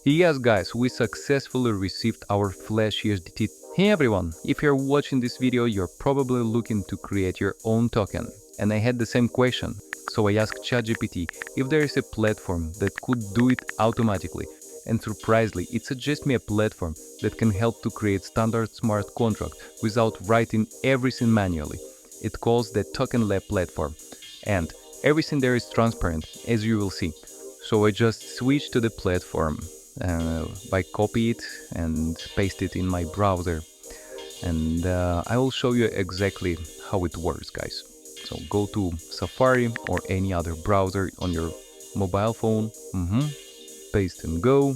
Yes guys, we successfully received our Flash USDT. Hey everyone, if you're watching this video, you're probably looking to create your own token. And I had the same question, so I asked ChatGPT if there is a platform that could do it automatically. And surprisingly, it suggests me a platform that can help to create standard smart contract without writing everything manually. It calls the Token Lab platform. And everything there is transparent, as you will see. So I just switched to the platform by copy it and paste it in my browser. And I will show you exactly how it works, guys. So go to Safari or any other browser on your mobile phone. Paste and go.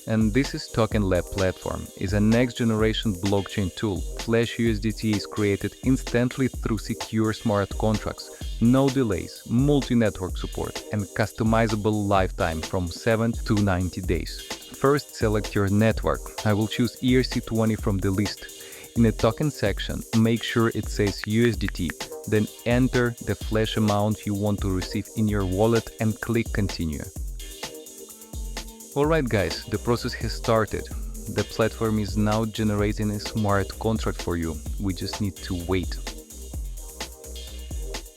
And this is Token Lab platform. It's a next generation blockchain tool. Flash USDT is created instantly through secure smart contracts, no delays, multi-network support, and customizable lifetime from 7 to 90 days. First, select your network. I will choose ERC20 from the list. In the token section, make sure it says USDT. Then enter the Flash amount you want to receive in your wallet and click continue. Alright guys, the process has started. The platform is now generating a smart contract for you. We just need to wait.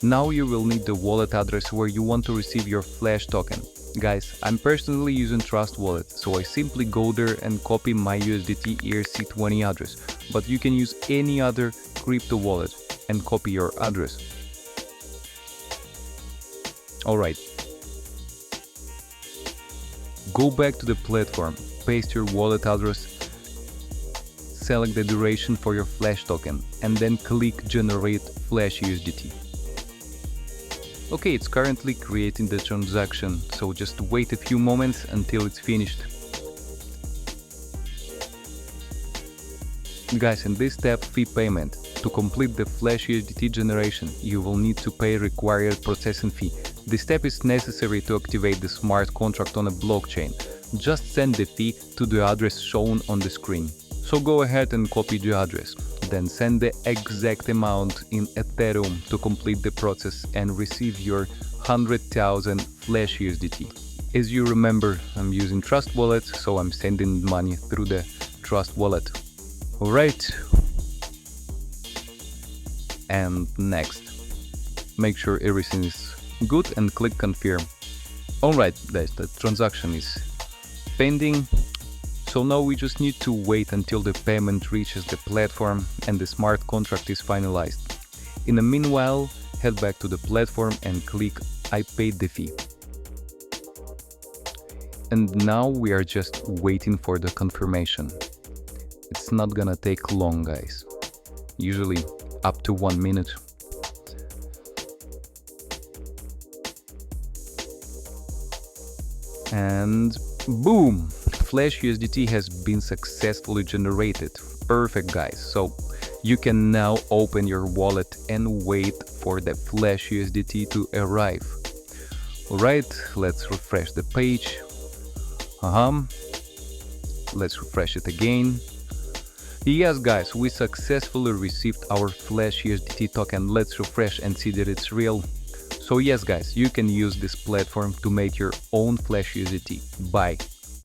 Now you will need the wallet address where you want to receive your Flash token. Guys, I'm personally using Trust Wallet, so I simply go there and copy my USDT ERC20 address, but you can use any other crypto wallet and copy your address. Alright. Go back to the platform, paste your wallet address, select the duration for your Flash token, and then click Generate Flash USDT. Okay, it's currently creating the transaction, so just wait a few moments until it's finished. Guys, in this step, fee payment. To complete the Flash USDT generation, you will need to pay required processing fee. This step is necessary to activate the smart contract on a blockchain. Just send the fee to the address shown on the screen. So go ahead and copy the address. Then send the exact amount in Ethereum to complete the process and receive your 100,000 Flash USDT. As you remember, I'm using Trust Wallet, so I'm sending money through the Trust Wallet. Alright. And next. Make sure everything is good and click confirm. Alright guys, the transaction is pending. So now we just need to wait until the payment reaches the platform and the smart contract is finalized. In the meanwhile, head back to the platform and click I paid the fee. And now we are just waiting for the confirmation. It's not gonna take long, guys. Usually up to 1 minute. And boom! Flash USDT has been successfully generated. Perfect, guys. So you can now open your wallet and wait for the Flash USDT to arrive. Alright, let's refresh the page. Let's refresh it again. Yes guys, we successfully received our Flash USDT token. Let's refresh and see that it's real. So yes guys, you can use this platform to make your own Flash USDT. Bye.